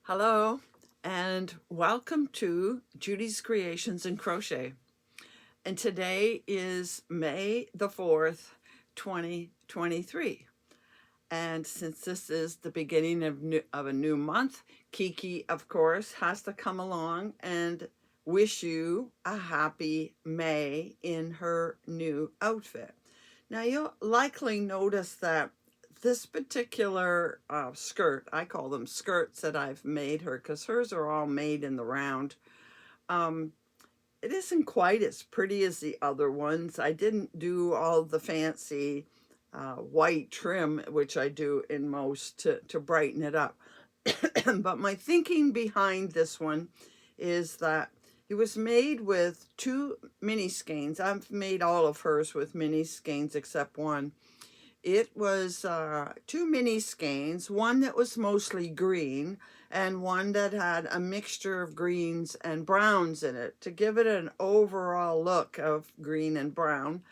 Hello and welcome to Judy's Creations and Crochet. And today is May the 4th, 2023. And since this is the beginning of a new month, Kiki, of course, has to come along and wish you a happy May in her new outfit. Now, you'll likely notice that this particular skirt, I call them skirts that I've made her because hers are all made in the round. Um, it isn't quite as pretty as the other ones. I didn't do all the fancy white trim, which I do in most to brighten it up. But my thinking behind this one is that it was made with two mini skeins. I've made all of hers with mini skeins except one. It was two mini skeins, one that was mostly green and one that had a mixture of greens and browns in it to give it an overall look of green and brown.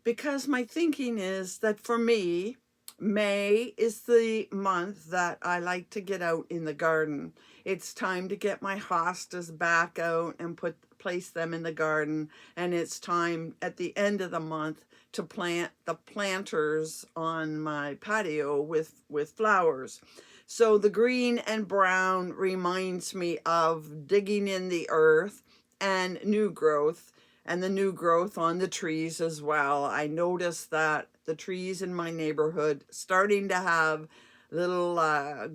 Because my thinking is that for me, May is the month that I like to get out in the garden. It's time to get my hostas back out and place them in the garden. And it's time at the end of the month to plant the planters on my patio with flowers. So the green and brown reminds me of digging in the earth and new growth, and the new growth on the trees as well. I noticed that the trees in my neighborhood starting to have little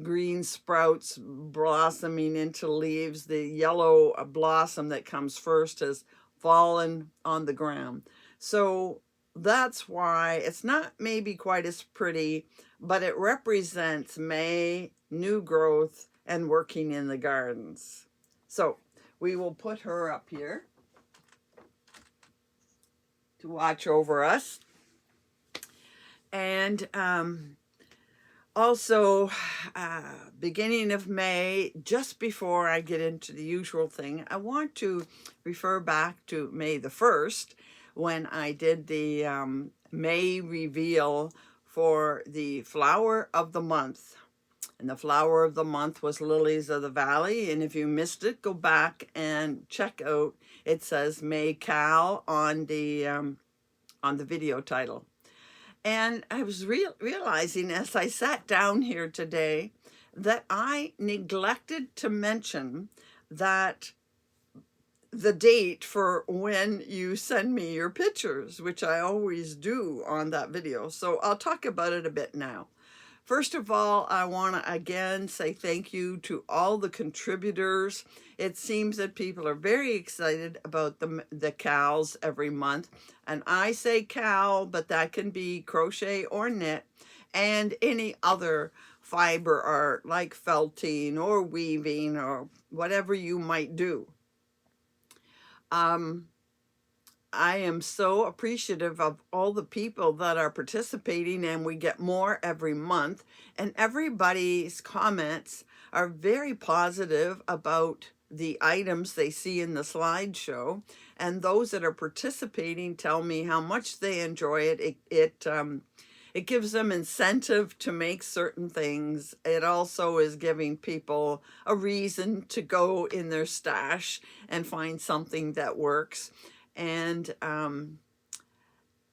green sprouts blossoming into leaves. The yellow blossom that comes first has fallen on the ground. So that's why it's not maybe quite as pretty, but it represents May, new growth, and working in the gardens. So we will put her up here to watch over us. And also, beginning of May, just before I get into the usual thing, I want to refer back to May the 1st when I did the May reveal for the flower of the month. And the flower of the month was Lilies of the Valley. And if you missed it, go back and check out. It says May Cal on the video title. And I was realizing as I sat down here today that I neglected to mention that the date for when you send me your pictures, which I always do on that video. So I'll talk about it a bit now. First of all, I want to again say thank you to all the contributors. It seems that people are very excited about the cows every month. And I say cow, but that can be crochet or knit and any other fiber art like felting or weaving or whatever you might do. I am so appreciative of all the people that are participating, and we get more every month. And everybody's comments are very positive about the items they see in the slideshow. And those that are participating tell me how much they enjoy it. It gives them incentive to make certain things. It also is giving people a reason to go in their stash and find something that works. And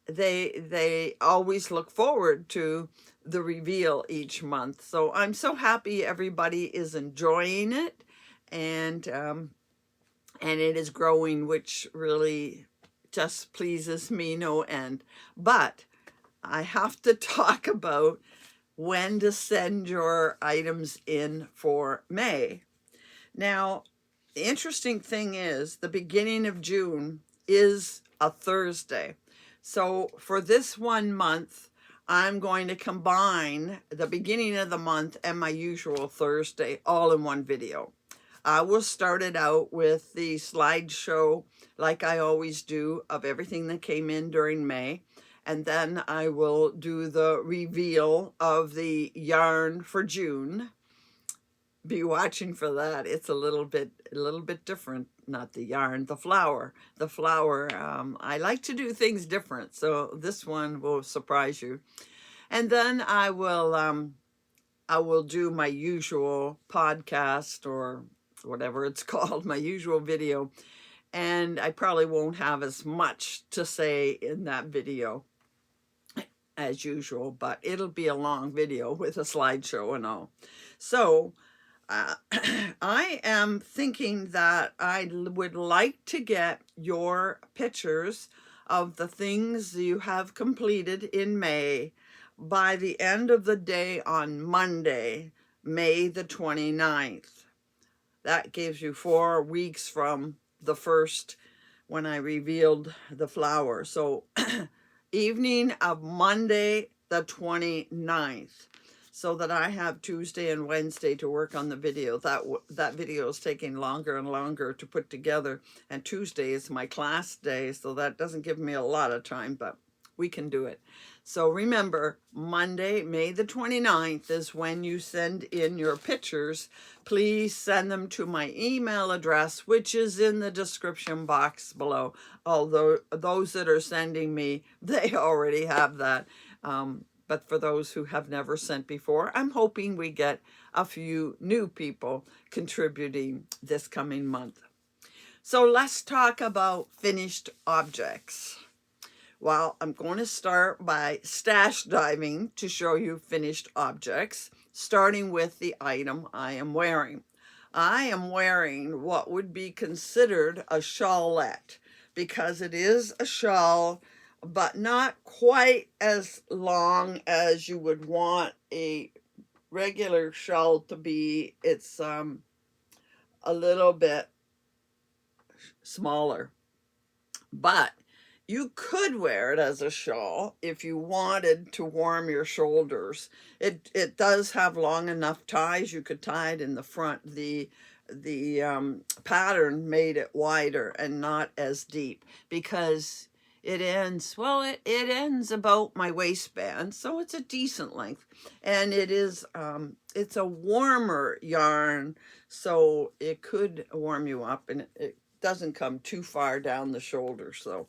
they always look forward to the reveal each month. So I'm so happy everybody is enjoying it, and it is growing, which really just pleases me no end. But I have to talk about when to send your items in for May. Now, the interesting thing is the beginning of June is a Thursday. So for this 1 month, I'm going to combine the beginning of the month and my usual Thursday all in one video. I will start it out with the slideshow, like I always do, of everything that came in during May. And then I will do the reveal of the yarn for June. Be watching for that. It's a little bit different. Not the yarn, the flower. The flower. I like to do things different, so this one will surprise you. And then I will I will do my usual podcast or whatever it's called, my usual video, and I probably won't have as much to say in that video as usual, but it'll be a long video with a slideshow and all. So I am thinking that I would like to get your pictures of the things you have completed in May by the end of the day on Monday, May the 29th. That gives you 4 weeks from the first when I revealed the flower. So evening of Monday the 29th, so that I have Tuesday and Wednesday to work on the video. That video is taking longer and longer to put together, and Tuesday is my class day, so that doesn't give me a lot of time, but we can do it. So remember, Monday, May the 29th is when you send in your pictures. Please send them to my email address, which is in the description box below. Although those that are sending me, they already have that. But for those who have never sent before, I'm hoping we get a few new people contributing this coming month. So let's talk about finished objects. Well, I'm going to start by stash diving to show you finished objects, starting with the item I am wearing. I am wearing what would be considered a shawlette because it is a shawl, but not quite as long as you would want a regular shawl to be. It's a little bit smaller, but you could wear it as a shawl if you wanted to warm your shoulders. It does have long enough ties. You could tie it in the front. The pattern made it wider and not as deep because it ends, well, it ends about my waistband, so it's a decent length. And it is, it's a warmer yarn, so it could warm you up, and it doesn't come too far down the shoulder, so.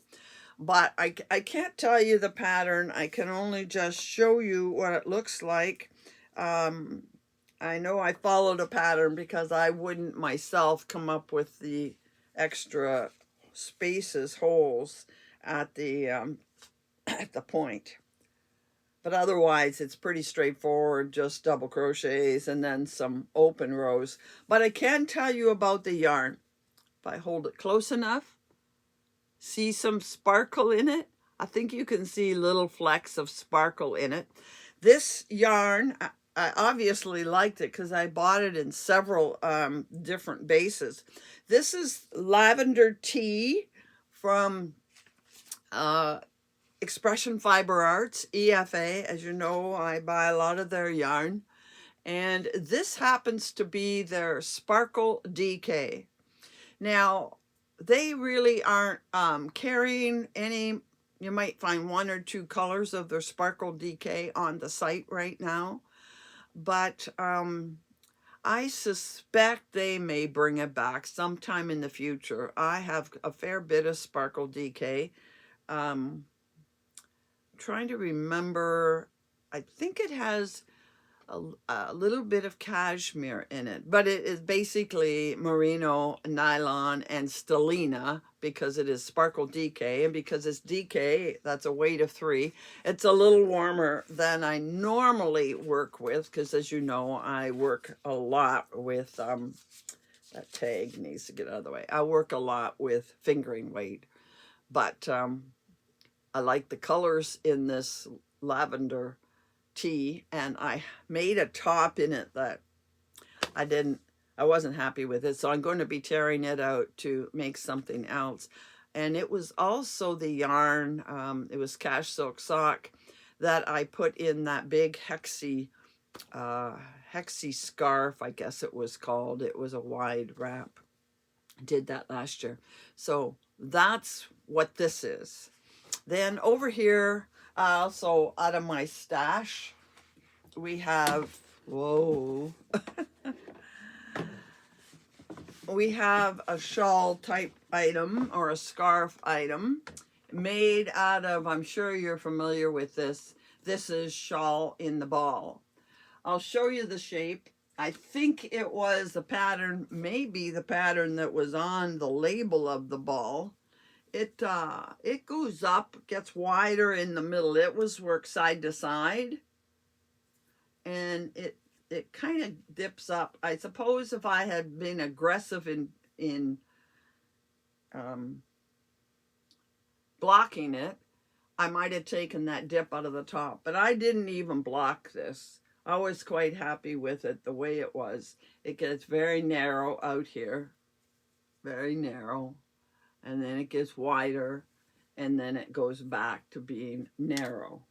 But I can't tell you the pattern. I can only just show you what it looks like. I know I followed a pattern because I wouldn't myself come up with the extra spaces, holes at the point. But otherwise, it's pretty straightforward, just double crochets and then some open rows. But I can tell you about the yarn. If I hold it close enough, see some sparkle in it? I think you can see little flecks of sparkle in it. This yarn, I obviously liked it because I bought it in several different bases. This is Lavender Tea from Expression Fiber Arts, EFA. As you know, I buy a lot of their yarn. And this happens to be their Sparkle DK. Now, they really aren't carrying any. You might find 1 or 2 colors of their Sparkle DK on the site right now. But I suspect they may bring it back sometime in the future. I have a fair bit of Sparkle DK. Trying to remember, I think it has a little bit of cashmere in it, but it is basically merino, nylon, and stellina because it is Sparkle DK, and because it's DK, that's a weight of 3. It's a little warmer than I normally work with because, as you know, I work a lot with, that tag needs to get out of the way. I work a lot with fingering weight, but I like the colors in this lavender tea, and I made a top in it that I wasn't happy with it, so I'm going to be tearing it out to make something else. And it was also the yarn, it was Cash Silk Sock that I put in that big hexie scarf, I guess it was called. It was a wide wrap. Did that last year. So that's what this is. Then over here, also out of my stash, we have, whoa, we have a shawl type item or a scarf item made out of, I'm sure you're familiar with this. This is Shawl in the Ball. I'll show you the shape. I think it was the pattern, maybe the pattern that was on the label of the ball. It goes up, gets wider in the middle. It was worked side to side, and it kind of dips up. I suppose if I had been aggressive in blocking it, I might have taken that dip out of the top, but I didn't even block this. I was quite happy with it the way it was. It gets very narrow out here, very narrow, and then it gets wider, and then it goes back to being narrow.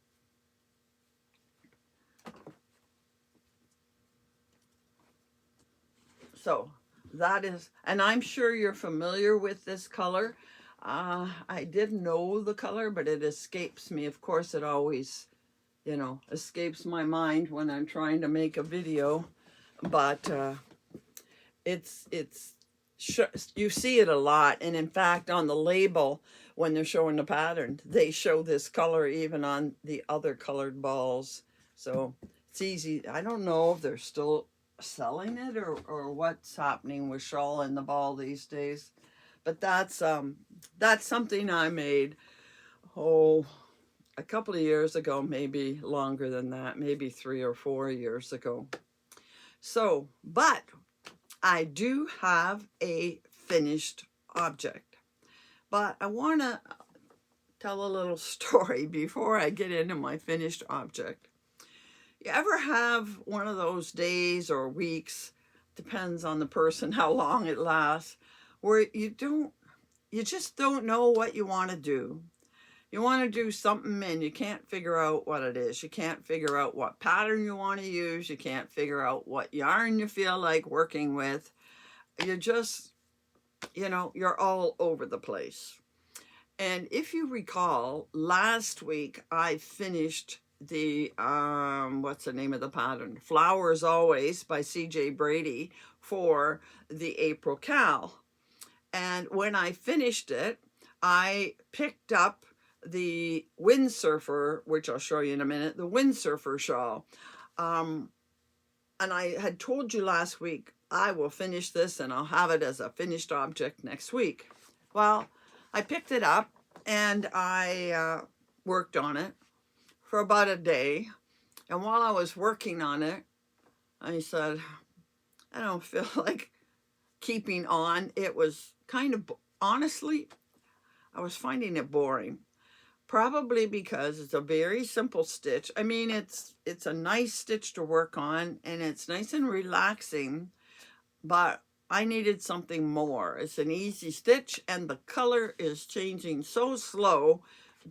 So that is, and I'm sure you're familiar with this color. I didn't know the color, but it escapes me. Of course, it always, escapes my mind when I'm trying to make a video. But you see it a lot. And in fact, on the label, when they're showing the pattern, they show this color even on the other colored balls. So it's easy. I don't know if they're still selling it or what's happening with shawl in the ball these days. But that's something I made, a couple of years ago, maybe longer than that, maybe 3 or 4 years ago. So, but I do have a finished object. But I want to tell a little story before I get into my finished object. You ever have one of those days or weeks, depends on the person how long it lasts, where you just don't know what you want to do. You want to do something and you can't figure out what it is. You can't figure out what pattern you want to use. You can't figure out what yarn you feel like working with. You're just, you're all over the place. And if you recall, last week I finished the, what's the name of the pattern? Flowers Always by C.J. Brady for the April Cal. And when I finished it, I picked up the Windsurfer, which I'll show you in a minute, the Windsurfer shawl. And I had told you last week, I will finish this and I'll have it as a finished object next week. Well, I picked it up and I worked on it for about a day. And while I was working on it, I said, I don't feel like keeping on. It was kind of, honestly, I was finding it boring. Probably because it's a very simple stitch. I mean, it's a nice stitch to work on and it's nice and relaxing, but I needed something more. It's an easy stitch and the color is changing so slow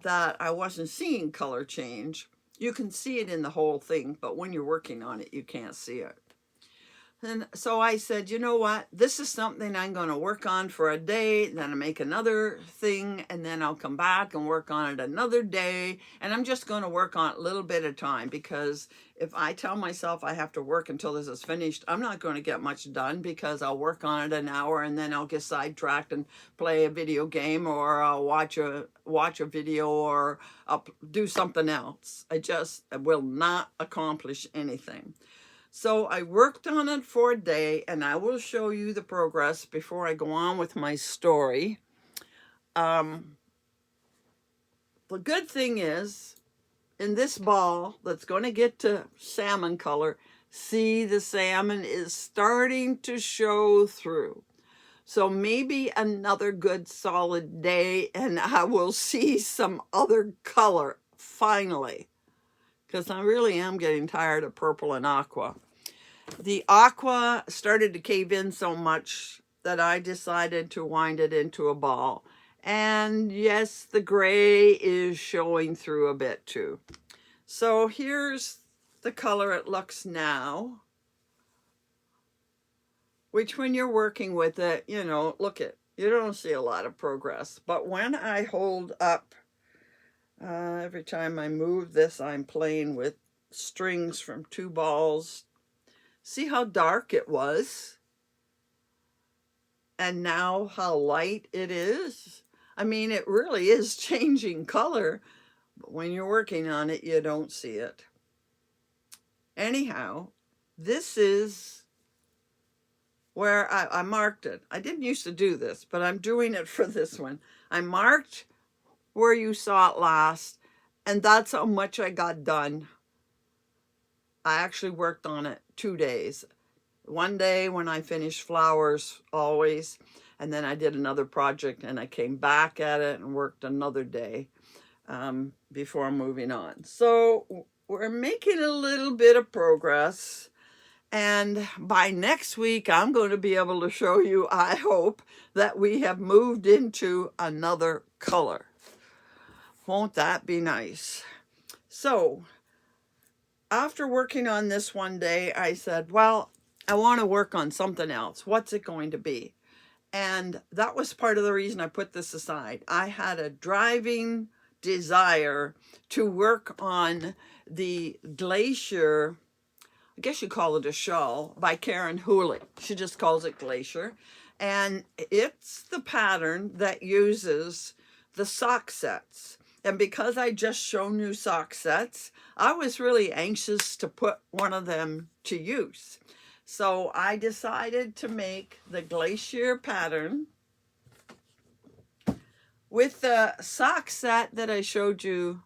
that I wasn't seeing color change. You can see it in the whole thing, but when you're working on it, you can't see it. And so I said, you know what? This is something I'm going to work on for a day, then I make another thing, and then I'll come back and work on it another day. And I'm just going to work on it a little bit at a time, because if I tell myself I have to work until this is finished, I'm not going to get much done, because I'll work on it an hour and then I'll get sidetracked and play a video game, or I'll watch a video, or I'll do something else. I just will not accomplish anything. So I worked on it for a day, and I will show you the progress before I go on with my story. The good thing is, in this ball that's going to get to salmon color, see, the salmon is starting to show through. So maybe another good solid day and I will see some other color finally, because I really am getting tired of purple and aqua. The aqua started to cave in so much that I decided to wind it into a ball. And yes, the gray is showing through a bit too. So here's the color it looks now, which when you're working with it, you don't see a lot of progress. But when I hold up, every time I move this, I'm playing with strings from 2 balls. See how dark it was? And now how light it is? I mean, it really is changing color, but when you're working on it, you don't see it. Anyhow, this is where I marked it. I didn't used to do this, but I'm doing it for this one. I marked where you saw it last, and that's how much I got done. I actually worked on it 2 days. One day when I finished flowers always, and then I did another project and I came back at it and worked another day before moving on. So we're making a little bit of progress. And by next week, I'm going to be able to show you, I hope, that we have moved into another color. Won't that be nice? So after working on this one day, I said, well, I want to work on something else. What's it going to be? And that was part of the reason I put this aside. I had a driving desire to work on the Glacier, I guess you call it a shawl, by Karen Hooley. She just calls it Glacier. And it's the pattern that uses the sock sets. And because I just shown you sock sets, I was really anxious to put one of them to use. So I decided to make the Glacier pattern with the sock set that I showed you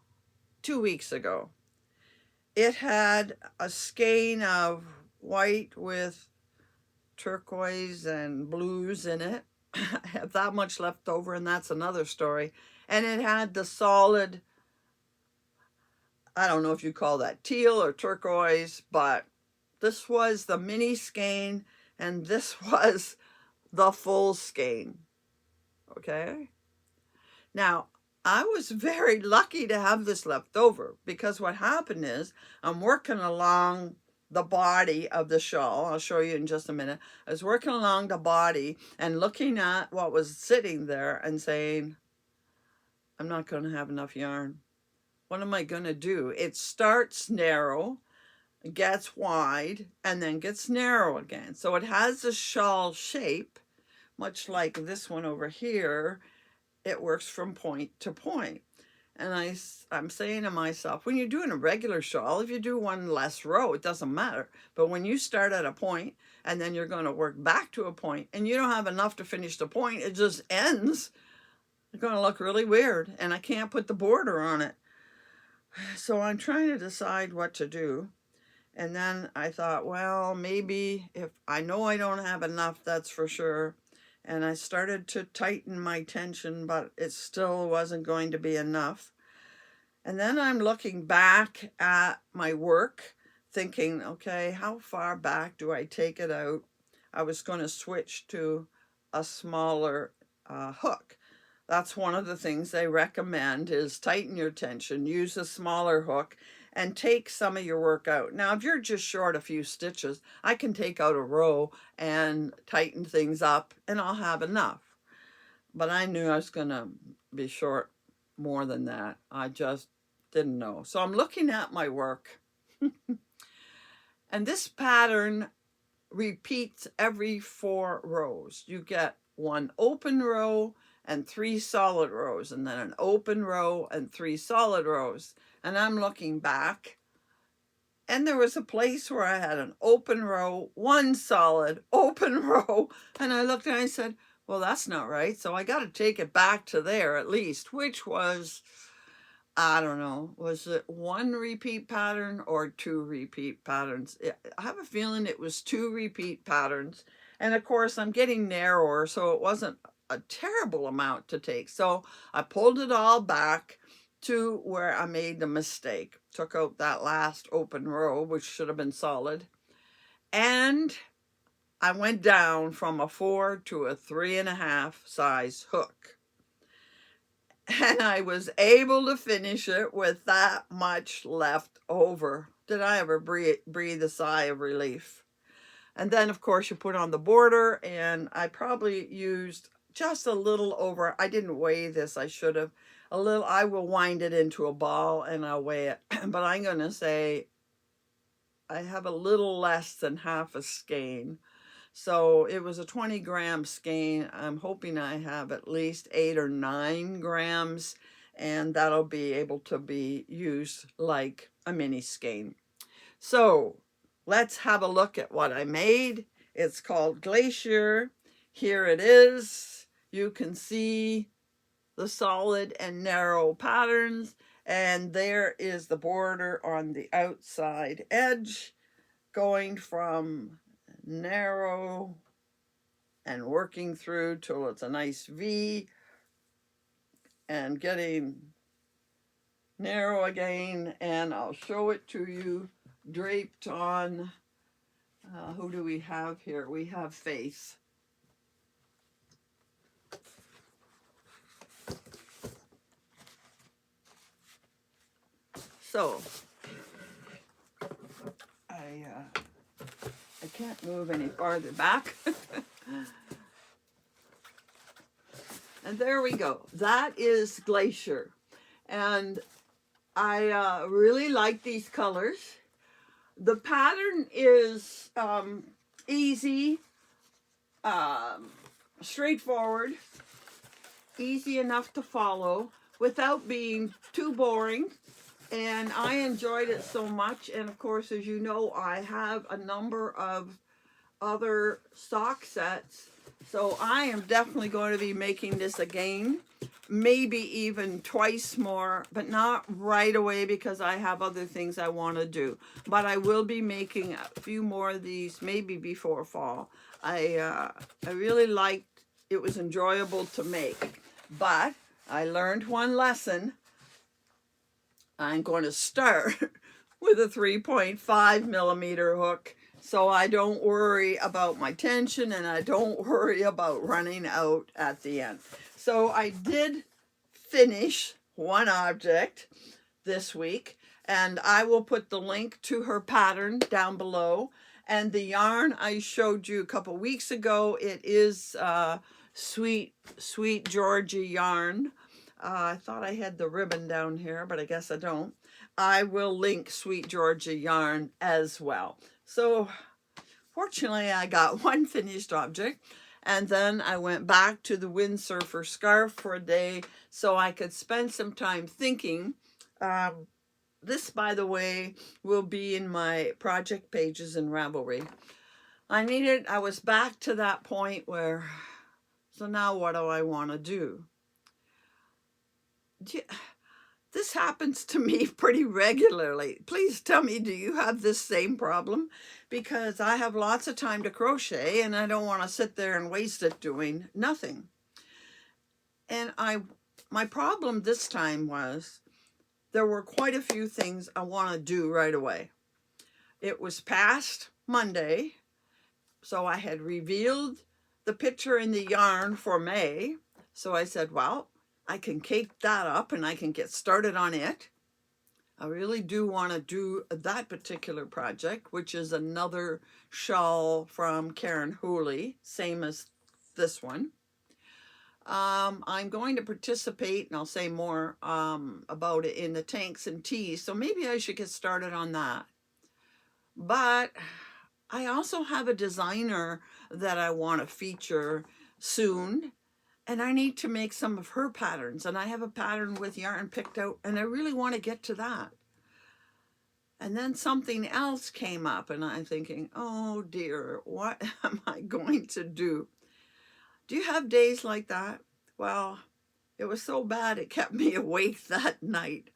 2 weeks ago. It had a skein of white with turquoise and blues in it. I have that much left over, and that's another story. And it had the solid, I don't know if you call that teal or turquoise, but this was the mini skein and this was the full skein. Okay? Now, I was very lucky to have this left over because what happened is I'm working along the body of the shawl. I'll show you in just a minute. I was working along the body and looking at what was sitting there and saying, I'm not going to have enough yarn. What am I going to do? It starts narrow, gets wide, and then gets narrow again. So it has a shawl shape, much like this one over here. It works from point to point. And I'm saying to myself, when you're doing a regular shawl, if you do one less row, it doesn't matter. But when you start at a point and then you're going to work back to a point and you don't have enough to finish the point, it just ends. It's going to look really weird and I can't put the border on it. So I'm trying to decide what to do. And then I thought, well, maybe if I know I don't have enough, that's for sure. And I started to tighten my tension, but it still wasn't going to be enough. And then I'm looking back at my work, thinking, okay, how far back do I take it out? I was going to switch to a smaller hook. That's one of the things they recommend is tighten your tension, use a smaller hook, and take some of your work out. Now, if you're just short a few stitches, I can take out a row and tighten things up and I'll have enough. But I knew I was going to be short more than that. I just didn't know. So I'm looking at my work. And this pattern repeats every 4 rows. You get 1 open row and 3 solid rows, and then an open row and 3 solid rows. And I'm looking back, and there was a place where I had an open row, 1 solid, open row, and I looked and I said, well, that's not right. So I got to take it back to there at least, which was, I don't know, was it 1 repeat pattern or 2 repeat patterns? I have a feeling it was 2 repeat patterns. And of course, I'm getting narrower, so it wasn't a terrible amount to take. So I pulled it all back to where I made the mistake. Took out that last open row, which should have been solid. And I went down from a 4 to a 3.5 size hook. And I was able to finish it with that much left over. Did I ever breathe a sigh of relief? And then, of course, you put on the border, and I probably used just a little over. I didn't weigh this. I should have. A little. I will wind it into a ball, and I'll weigh it. But I'm going to say I have a little less than half a skein. So it was a 20-gram skein. I'm hoping I have at least 8 or 9 grams, and that'll be able to be used like a mini skein. So let's have a look at what I made. It's called Glacier. Here it is. You can see the solid and narrow patterns, and there is the border on the outside edge, going from narrow and working through till it's a nice V, and getting narrow again, and I'll show it to you draped on, who do we have here? We have Faith. So I can't move any farther back. And there we go. That is Glacier. And I really like these colors. The pattern is easy, straightforward, easy enough to follow without being too boring. And I enjoyed it so much. And of course, as you know, I have a number of other sock sets. So I am definitely going to be making this again, maybe even twice more, but not right away because I have other things I want to do. But I will be making a few more of these, maybe before fall. I really liked, it was enjoyable to make, but I learned one lesson. I'm going to start with a 3.5 millimeter hook, so I don't worry about my tension and I don't worry about running out at the end. So I did finish one object this week, and I will put the link to her pattern down below. And the yarn I showed you a couple weeks ago, it is Sweet Georgia yarn. I thought I had the ribbon down here, but I guess I don't. I will link Sweet Georgia yarn as well. So fortunately, I got one finished object, and then I went back to the windsurfer scarf for a day so I could spend some time thinking. This, by the way, will be in my project pages in Ravelry. I was back to that point where, so now what do I want to do? This happens to me pretty regularly. Please tell me, do you have this same problem? Because I have lots of time to crochet and I don't want to sit there and waste it doing nothing. And my problem this time was there were quite a few things I want to do right away. It was past Monday, so I had revealed the picture in the yarn for May. So I said, well, I can cake that up and I can get started on it. I really do want to do that particular project, which is another shawl from Karen Hooley, same as this one. I'm going to participate, and I'll say more about it in the Tanks and Tees, so maybe I should get started on that. But I also have a designer that I want to feature soon, and I need to make some of her patterns, and I have a pattern with yarn picked out, and I really want to get to that. And then something else came up, and I'm thinking, oh dear, what am I going to do? Do you have days like that? Well, it was so bad it kept me awake that night.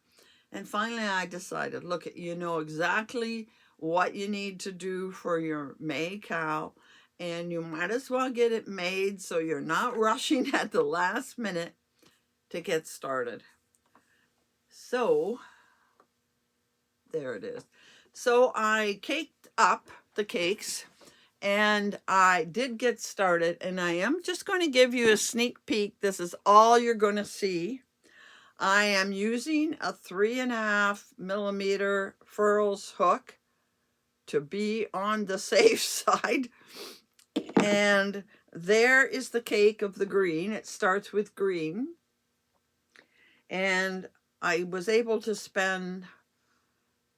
And finally I decided, look, you know exactly what you need to do for your May cowl, and you might as well get it made so you're not rushing at the last minute to get started. So there it is. So I caked up the cakes and I did get started, and I am just going to give you a sneak peek. This is all you're going to see. I am using a 3.5 millimeter furls hook to be on the safe side. And there is the cake of the green. It starts with green. And I was able to spend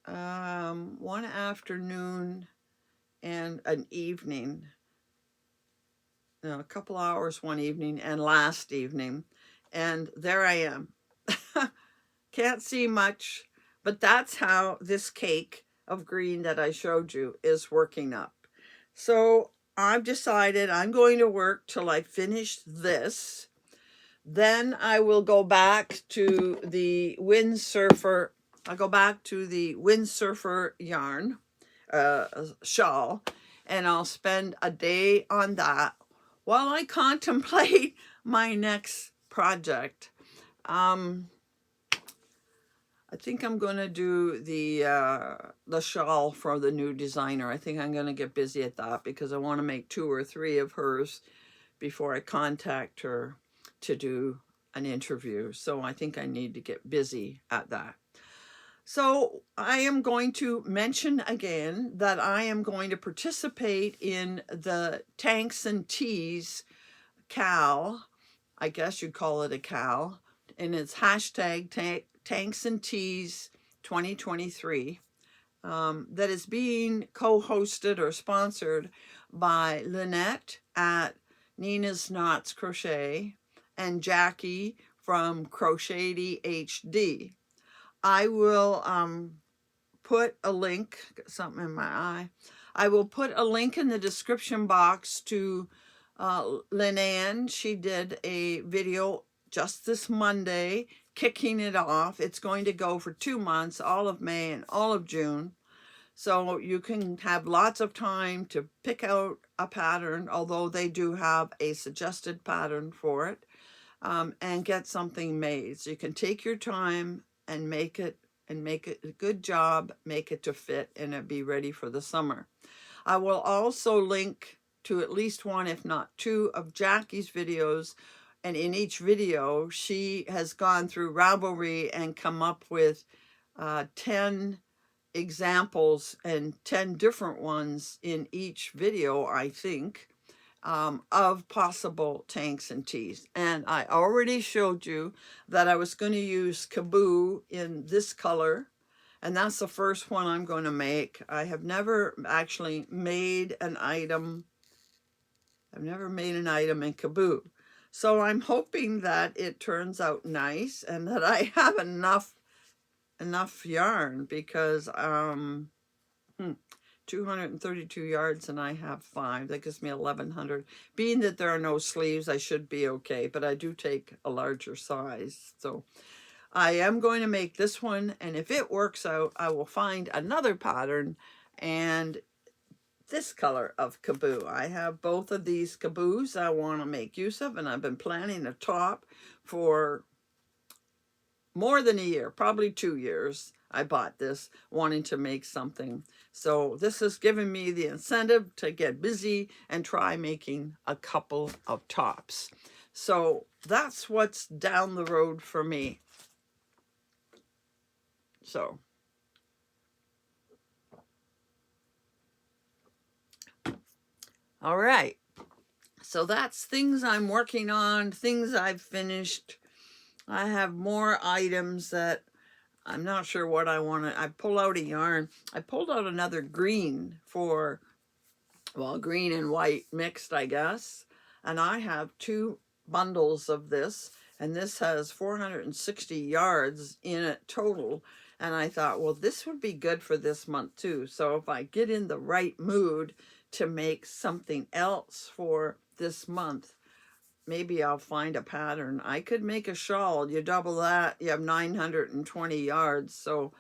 one afternoon and an evening, a couple hours one evening and last evening, and there I am. Can't see much, but that's how this cake of green that I showed you is working up. So I've decided I'm going to work till I finish this. Then I will go back to the windsurfer. I'll go back to the windsurfer yarn shawl, and I'll spend a day on that while I contemplate my next project. I think I'm going to do the shawl for the new designer. I think I'm going to get busy at that because I want to make 2 or 3 of hers before I contact her to do an interview. So I think I need to get busy at that. So I am going to mention again that I am going to participate in the Tanks and Teas CAL. I guess you'd call it a CAL. And it's hashtag Tanks and Teas 2023. That is being co-hosted or sponsored by Lynette at Nina's Knots Crochet and Jackie from Crochetedy HD. I will put a link, got something in my eye. I will put a link in the description box to Lynanne. She did a video just this Monday kicking it off. It's going to go for 2 months, all of May and all of June. So you can have lots of time to pick out a pattern, although they do have a suggested pattern for it, and get something made. So you can take your time and make it a good job, make it to fit, and it be ready for the summer. I will also link to at least 1, if not 2, of Jackie's videos. And in each video, she has gone through Ravelry and come up with 10 examples and 10 different ones in each video, I think, of possible tanks and teas. And I already showed you that I was going to use Kaboo in this color, and that's the first one I'm going to make. I have never actually made an item. I've never made an item in Kaboo. So I'm hoping that it turns out nice and that I have enough yarn, because 232 yards and I have 5. That gives me 1,100. Being that there are no sleeves, I should be okay, but I do take a larger size. So I am going to make this one, and if it works out, I will find another pattern and this color of Kaboo. I have both of these Kaboos I want to make use of, and I've been planning a top for more than a year, probably 2 years. I bought this wanting to make something. So this has given me the incentive to get busy and try making a couple of tops. So that's what's down the road for me. So all right. So that's things I'm working on, things I've finished. I have more items that I'm not sure what I want to. I pull out a yarn. I pulled out another green for, well, green and white mixed, I guess. And I have 2 bundles of this, and this has 460 yards in it total. And I thought, well, this would be good for this month too. So if I get in the right mood to make something else for this month, maybe I'll find a pattern. I could make a shawl. You double that, you have 920 yards. So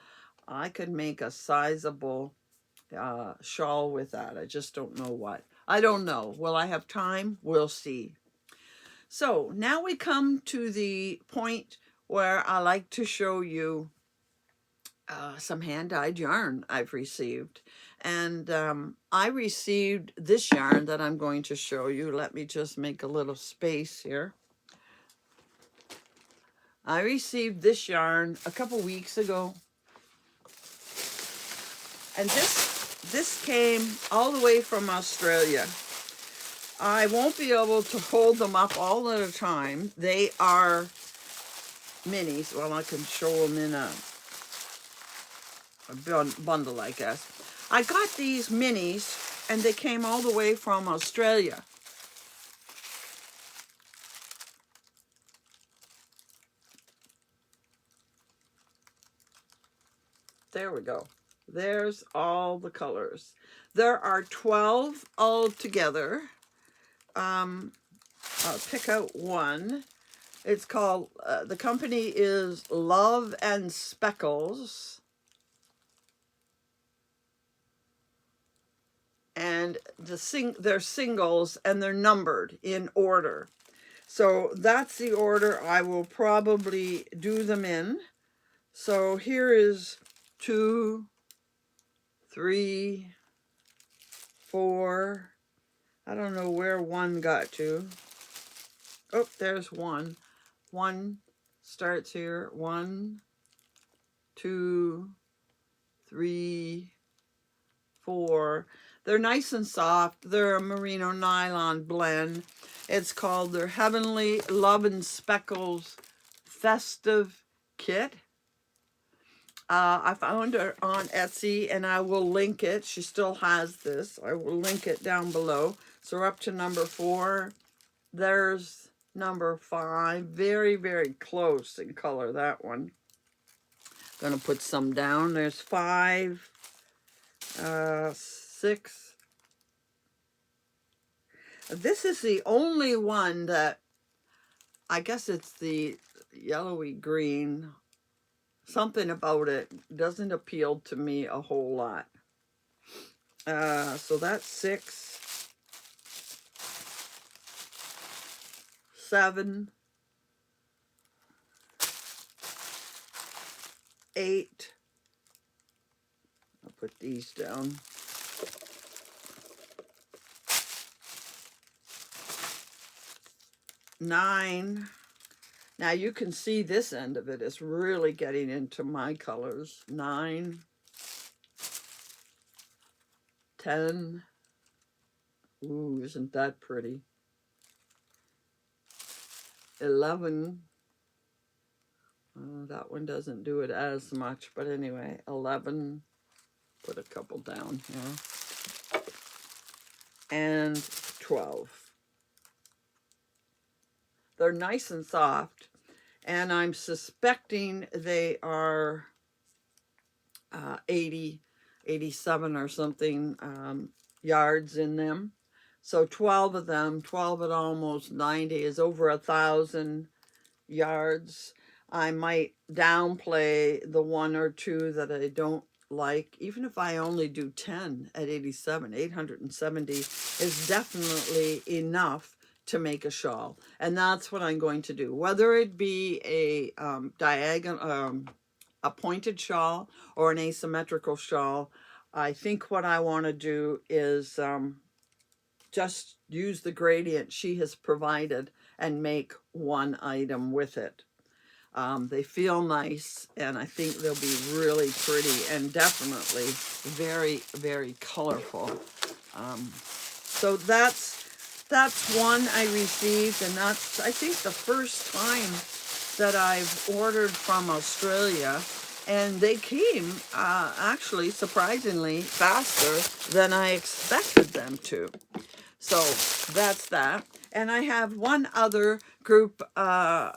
I could make a sizable shawl with that. I just don't know what. I don't know. Will I have time? We'll see. So now we come to the point where I like to show you some hand-dyed yarn I've received. And I received this yarn that I'm going to show you. Let me just make a little space here. I received this yarn a couple weeks ago. And this came all the way from Australia. I won't be able to hold them up all at a time. They are minis. Well, I can show them in a bundle, I guess. I got these minis, and they came all the way from Australia. There we go. There's all the colors. There are 12 altogether. I'll pick out one. It's called, the company is Love and Speckles. And they're singles and they're numbered in order. So that's the order I will probably do them in. So here is 2, 3, 4. I don't know where 1 got to. Oh, there's 1. 1 starts here. 1, 2, 3, 4. They're nice and soft. They're a merino nylon blend. It's called their Heavenly Love and Speckles Festive Kit. I found her on Etsy and I will link it. She still has this. I will link it down below. So we're up to number 4. There's number 5. Very, very close in color, that one. Gonna put some down. There's 5, 6. This is the only one that, I guess it's the yellowy green. Something about it doesn't appeal to me a whole lot. So that's 6, 7, 8. I'll put these down. 9. Now you can see this end of it is really getting into my colors. 9, 10. Ooh, isn't that pretty? 11. That one doesn't do it as much, but anyway, 11. Put a couple down here. And 12. They're nice and soft, and I'm suspecting they are 80, 87 or something yards in them. So 12 of them, 12 at almost 90 is over 1,000 yards. I might downplay the 1 or 2 that I don't like. Even if I only do 10 at 87, 870 is definitely enough to make a shawl, and that's what I'm going to do. Whether it be a diagonal, a pointed shawl or an asymmetrical shawl, I think what I want to do is just use the gradient she has provided and make one item with it. They feel nice, and I think they'll be really pretty and definitely very, very colorful. So that's one I received, and that's, I think, the first time that I've ordered from Australia, and they came actually surprisingly faster than I expected them to. So that's that. And I have one other group of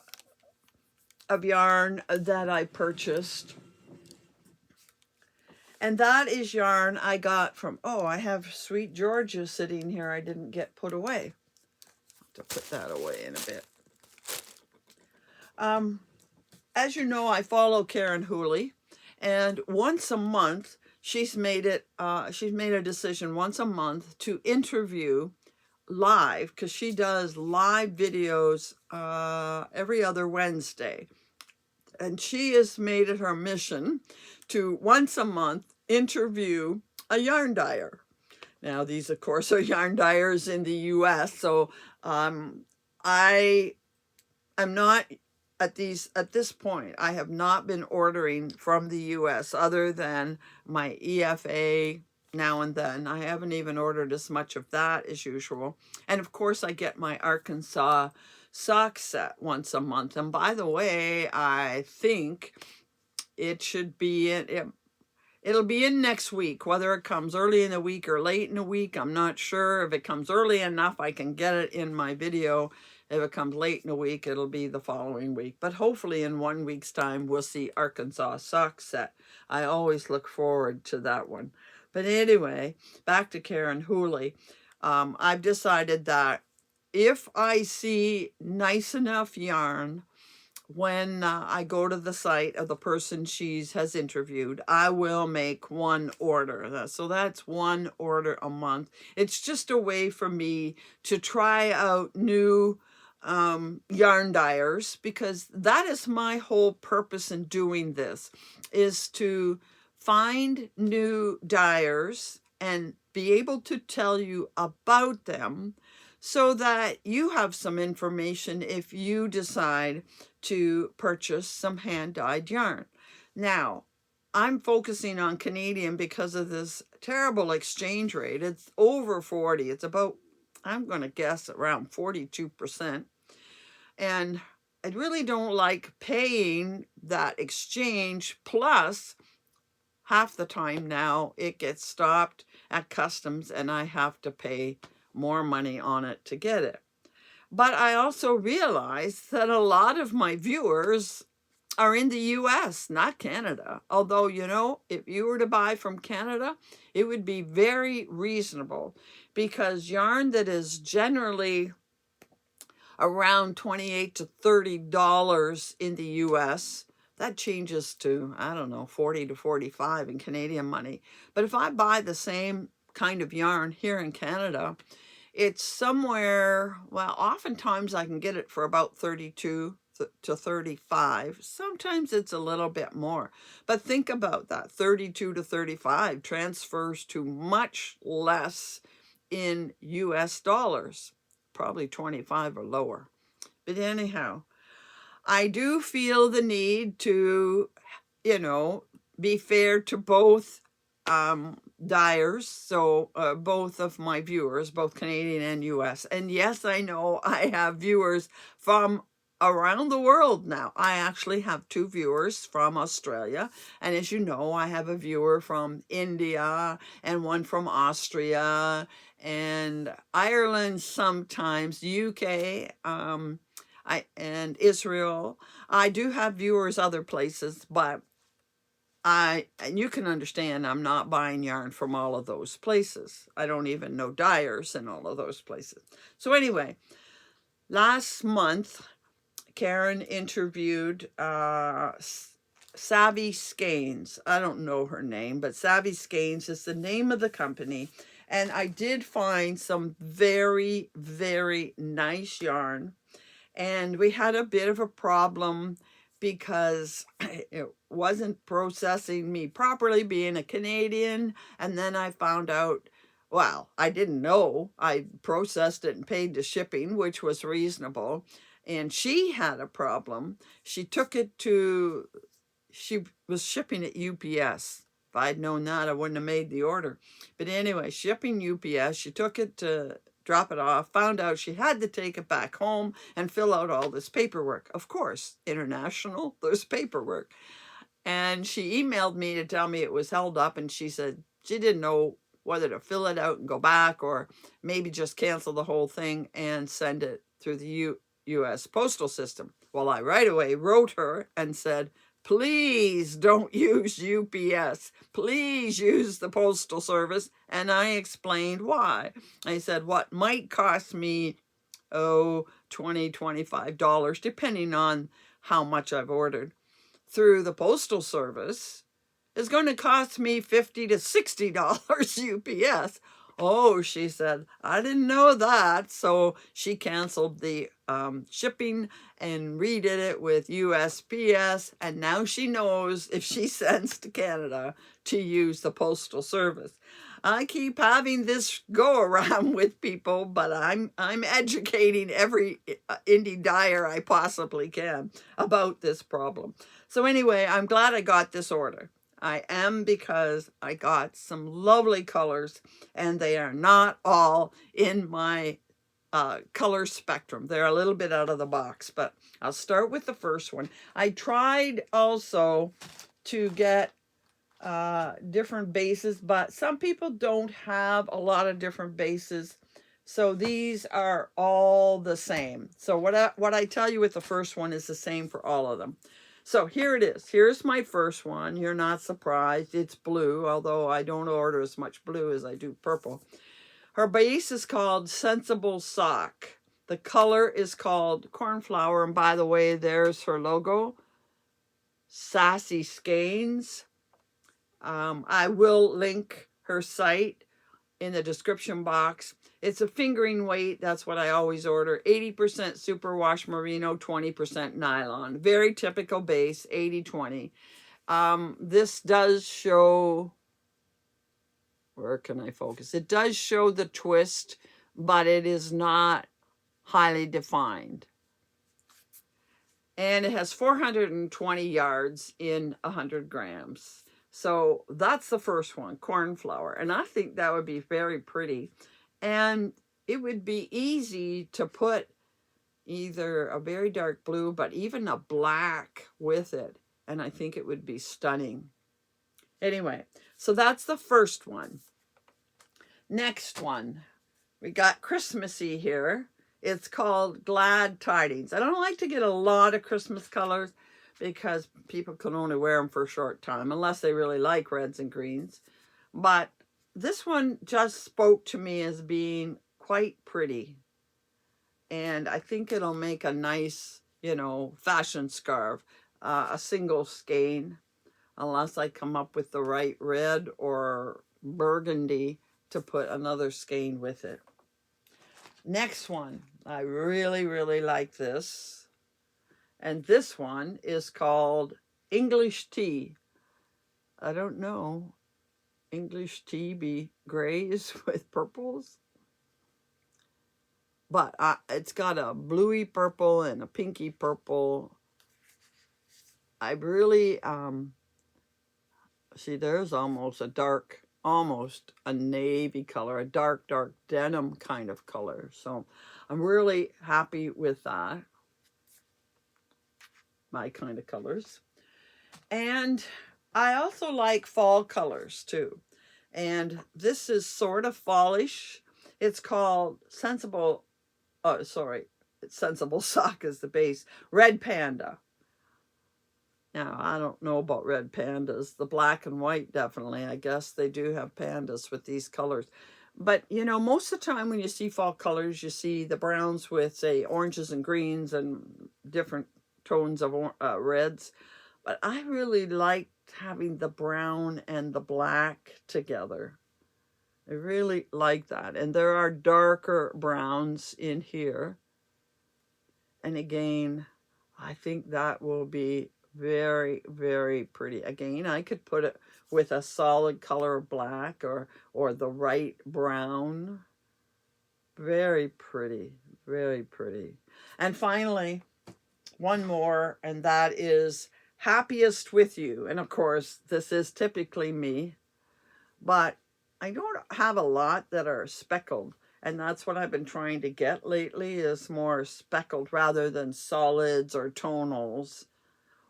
yarn that I purchased, and that is yarn I got from, oh, I have Sweet Georgia sitting here I didn't get put away. I'll have to put that away in a bit. As you know, I follow Karen Hooley, and once a month she's made a decision once a month to interview live, because she does live videos every other Wednesday. And she has made it her mission to once a month interview a yarn dyer. Now, these, of course, are yarn dyers in the U.S., so I am not at this point. I have not been ordering from the U.S. other than my EFA now and then. I haven't even ordered as much of that as usual. And of course, I get my Arkansas sock set once a month. And by the way, I think it should be It'll be in next week, whether it comes early in the week or late in the week. I'm not sure. If it comes early enough, I can get it in my video. If it comes late in the week, it'll be the following week. But hopefully in 1 week's time, we'll see Arkansas sock set. I always look forward to that one. But anyway, back to Karen Hooley. I've decided that if I see nice enough yarn when I go to the site of the person she has interviewed, I will make one order. So that's one order a month. It's just a way for me to try out new yarn dyers, because that is my whole purpose in doing this, is to find new dyers and be able to tell you about them so that you have some information if you decide to purchase some hand-dyed yarn. Now, I'm focusing on Canadian because of this terrible exchange rate. It's over 40. It's about, I'm going to guess, around 42%. And I really don't like paying that exchange, plus half the time now it gets stopped at customs and I have to pay more money on it to get it. But I also realize that a lot of my viewers are in the US, not Canada. Although, you know, if you were to buy from Canada, it would be very reasonable, because yarn that is generally around $28 to $30 in the US, that changes to, I don't know, 40 to 45 in Canadian money. But if I buy the same kind of yarn here in Canada, it's somewhere, well, oftentimes I can get it for about 32 to 35. Sometimes it's a little bit more. But think about that. 32 to 35 transfers to much less in US dollars, probably 25 or lower. But anyhow, I do feel the need to, you know, be fair to both dyers, so both of my viewers, both Canadian and US. And yes, I know I have viewers from around the world now. I actually have 2 viewers from Australia, and as you know, I have a viewer from India and one from Austria and Ireland, sometimes UK, and Israel. I do have viewers other places, but and you can understand, I'm not buying yarn from all of those places. I don't even know dyers in all of those places. So anyway, last month, Karen interviewed Savvy Skeins. I don't know her name, but Savvy Skeins is the name of the company. And I did find some very, very nice yarn. And we had a bit of a problem because it wasn't processing me properly, being a Canadian. And then I found out, well, I didn't know. I processed it and paid the shipping, which was reasonable. And she had a problem. She was shipping at UPS. If I'd known that, I wouldn't have made the order. But anyway, shipping UPS, she took it to drop it off, found out she had to take it back home and fill out all this paperwork. Of course, international, there's paperwork. And she emailed me to tell me it was held up, and she said she didn't know whether to fill it out and go back or maybe just cancel the whole thing and send it through the U.S. postal system. Well, I right away wrote her and said, please don't use UPS. Please use the Postal Service. And I explained why. I said what might cost me, $20, $25, depending on how much I've ordered, through the Postal Service is going to cost me $50 to $60 UPS. Oh, she said, I didn't know that. So she canceled the shipping and redid it with USPS. And now she knows if she sends to Canada to use the Postal Service. I keep having this go around with people, but I'm educating every indie dyer I possibly can about this problem. So anyway, I'm glad I got this order. I am, because I got some lovely colors, and they are not all in my color spectrum. They're a little bit out of the box, but I'll start with the first one. I tried also to get different bases, but some people don't have a lot of different bases. So these are all the same. So what I tell you with the first one is the same for all of them. So here it is. Here's my first one. You're not surprised. It's blue, although I don't order as much blue as I do purple. Her base is called Sensible Sock. The color is called Cornflower. And by the way, there's her logo, Sassy Skeins. I will link her site in the description box. It's a fingering weight. That's what I always order. 80% superwash merino, 20% nylon. Very typical base, 80-20. This does show, where can I focus? It does show the twist, but it is not highly defined. And it has 420 yards in 100 grams. So that's the first one, Cornflower. And I think that would be very pretty. And it would be easy to put either a very dark blue, but even a black with it. And I think it would be stunning. Anyway, so that's the first one. Next one, we got Christmassy here. It's called Glad Tidings. I don't like to get a lot of Christmas colors because people can only wear them for a short time unless they really like reds and greens. But this one just spoke to me as being quite pretty. And I think it'll make a nice, fashion scarf, a single skein, unless I come up with the right red or burgundy to put another skein with it. Next one, I really, really like this. And this one is called English Tea. I don't know. English tea be grays with purples. But it's got a bluey purple and a pinky purple. I really, see, there's almost a navy color, a dark denim kind of color. So I'm really happy with that. My kind of colors. And I also like fall colors too. And this is sort of fallish. It's called Sensible Sock is the base. Red Panda. Now, I don't know about red pandas. The black and white, definitely. I guess they do have pandas with these colors. But, most of the time when you see fall colors, you see the browns with, say, oranges and greens and different tones of reds. But I really liked having the brown and the black together. I really like that. And there are darker browns in here. And again, I think that will be very, very pretty. Again, I could put it with a solid color of black or the right brown. Very pretty, very pretty. And finally, one more, and that is Happiest With You. And of course, this is typically me, but I don't have a lot that are speckled. And that's what I've been trying to get lately, is more speckled rather than solids or tonals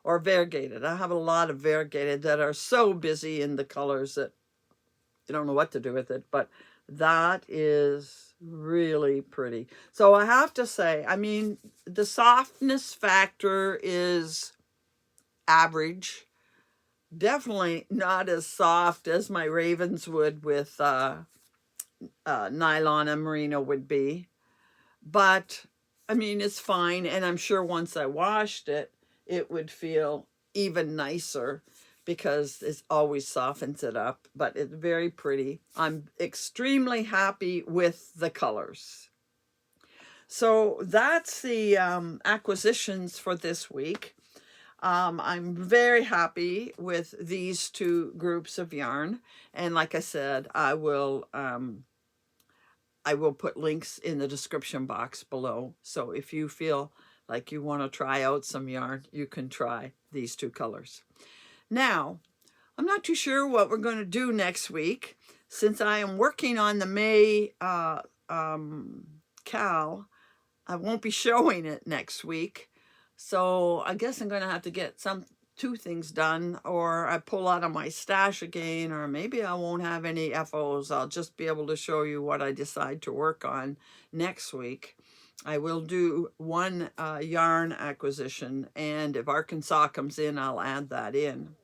or variegated. I have a lot of variegated that are so busy in the colors that you don't know what to do with it, but that is really pretty. So I have to say, the softness factor is average. Definitely not as soft as my Ravenswood with nylon and merino would be. But, it's fine. And I'm sure once I washed it, it would feel even nicer because it always softens it up. But it's very pretty. I'm extremely happy with the colors. So that's the acquisitions for this week. I'm very happy with these two groups of yarn. And like I said, I will put links in the description box below. So if you feel like you want to try out some yarn, you can try these two colors. Now, I'm not too sure what we're going to do next week. Since I am working on the May Cal, I won't be showing it next week. So I guess I'm going to have to get two things done, or I pull out of my stash again, or maybe I won't have any FOs. I'll just be able to show you what I decide to work on next week. I will do one yarn acquisition, and if Arkansas comes in, I'll add that in.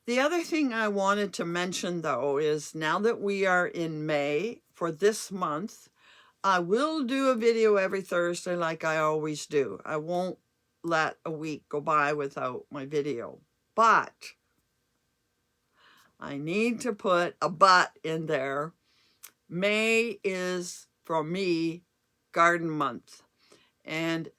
The other thing I wanted to mention, though, is now that we are in May for this month, I will do a video every Thursday like I always do. I won't let a week go by without my video. But I need to put a but in there. May is, for me, garden month. And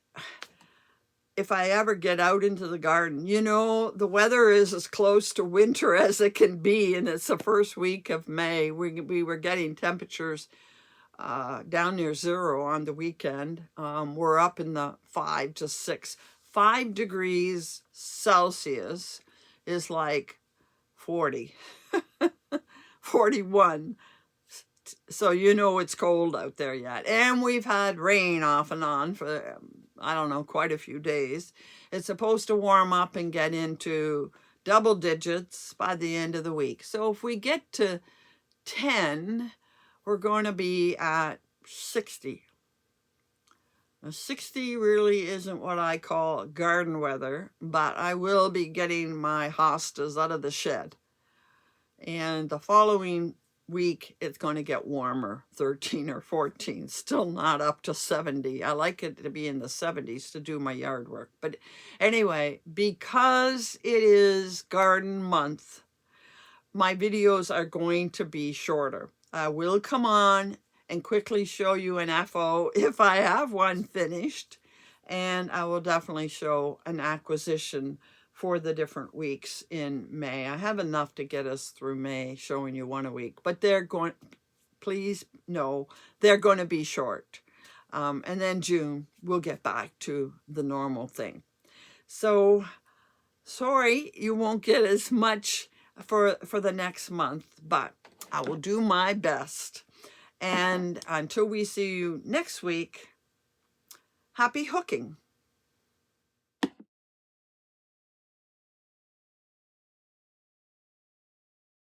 if I ever get out into the garden, you know, the weather is as close to winter as it can be, and it's the first week of May. We were getting temperatures down near 0 on the weekend. We're up in the 5 to 6. 5 degrees Celsius is like 40, 41. So you know it's cold out there yet. And we've had rain off and on for, I don't know, quite a few days. It's supposed to warm up and get into double digits by the end of the week. So if we get to 10, we're going to be at 60. Now, 60 really isn't what I call garden weather, but I will be getting my hostas out of the shed. And the following week, it's going to get warmer, 13 or 14, still not up to 70. I like it to be in the 70s to do my yard work. But anyway, because it is garden month, my videos are going to be shorter. I will come on and quickly show you an FO if I have one finished, and I will definitely show an acquisition for the different weeks in May. I have enough to get us through May, showing you one a week, but they're going, please know, they're going to be short. And then June, we'll get back to the normal thing. So sorry, you won't get as much for the next month, but I will do my best. And until we see you next week, happy hooking.